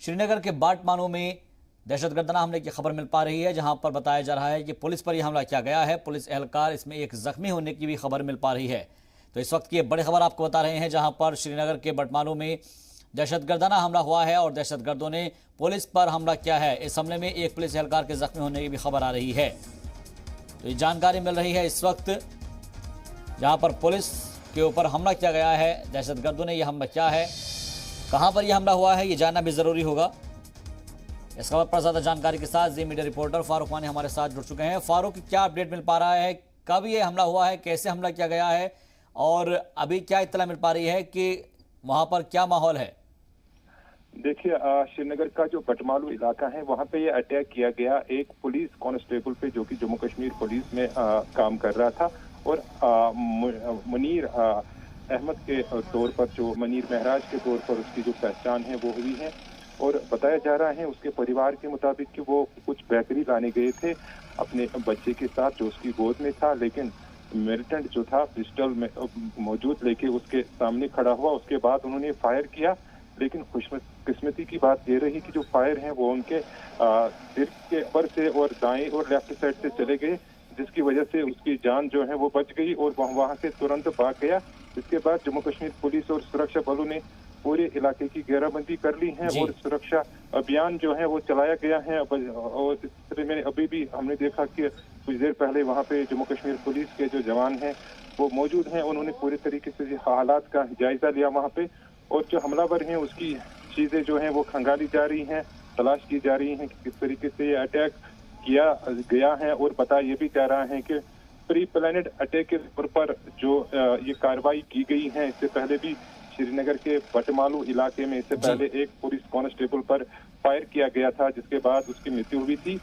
श्रीनगर के बाटमालू में दहशतगर्दाना हमले की खबर मिल पा रही है, जहां पर बताया जा रहा है कि पुलिस पर यह हमला किया गया है। पुलिस एहलकार इसमें एक जख्मी होने की भी खबर मिल पा रही है। तो इस वक्त की बड़ी खबर आपको बता रहे हैं, जहां पर श्रीनगर के बाटमालू में दहशतगर्दाना हमला हुआ है और दहशतगर्दों ने पुलिस पर हमला किया है। इस हमले में एक पुलिस एहलकार के जख्मी होने की भी खबर आ रही है। तो ये जानकारी मिल रही है इस वक्त, जहां पर पुलिस के ऊपर हमला किया गया है। दहशतगर्दों ने यह हमला किया है, कहां पर यह हमला हुआ है ये जानना भी जरूरी होगा। इस खबर पर ज्यादा जानकारी के साथ जी मीडिया रिपोर्टर फारूक वानी हमारे साथ जुड़ चुके हैं। फारूक, क्या अपडेट मिल पा रहा है, कब ये हमला हुआ है, कैसे हमला किया गया है और अभी क्या इत्तला मिल पा रही है कि वहां पर क्या माहौल है? देखिए, श्रीनगर का जो बटमालू इलाका है वहां पे ये अटैक किया गया एक पुलिस कांस्टेबल पे, जो कि जम्मू कश्मीर पुलिस में काम कर रहा था। और मुनीर अहमद के तौर पर, जो मुनीर महराज के तौर पर उसकी जो पहचान है वो हुई है। और बताया जा रहा है उसके परिवार के मुताबिक कि वो कुछ बेकरी लाने गए थे अपने बच्चे के साथ जो उसकी गोद में था, लेकिन मिलिटेंट जो था पिस्टल में मौजूद लेके उसके सामने खड़ा हुआ। उसके बाद उन्होंने फायर किया, लेकिन खुशकिस्मती की बात ये रही कि जो फायर हैं वो उनके सिर के ऊपर से और दाएं और लेफ्ट साइड से चले गए, जिसकी वजह से उसकी जान जो है वो बच गई और वहां से तुरंत भाग गया। इसके बाद जम्मू कश्मीर पुलिस और सुरक्षा बलों ने पूरे इलाके की घेराबंदी कर ली है और सुरक्षा अभियान जो है वो चलाया गया है। और इस तरह में अभी भी हमने देखा कि कुछ देर पहले वहां पे जम्मू कश्मीर पुलिस के जो जवान हैं वो मौजूद हैं। उन्होंने पूरे तरीके से हालात का जायजा लिया वहां पे, और जो हमलावर हैं उसकी चीजें जो हैं वो खंगाली जा रही हैं, तलाश की जा रही हैं कि किस तरीके से ये अटैक किया गया है। और बताया ये भी जा रहा है कि प्री प्लानेड अटैक के तौर पर जो ये कार्रवाई की गई है। इससे पहले भी श्रीनगर के बटमालू इलाके में इससे पहले एक पुलिस कांस्टेबल पर फायर किया गया था, जिसके बाद उसकी मृत्यु हुई थी।